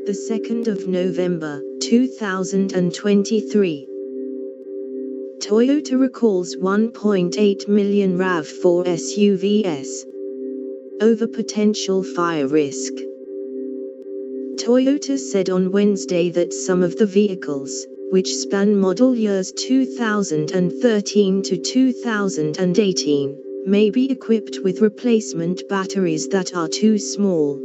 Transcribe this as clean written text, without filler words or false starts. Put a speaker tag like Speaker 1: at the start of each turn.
Speaker 1: the 2nd of November, 2023. Toyota recalls 1.8 million RAV4 S.U.V.s over potential fire risk. Toyota said on Wednesday that some of the vehicles, which span model years 2013 to 2018, may be equipped with replacement batteries that are too small.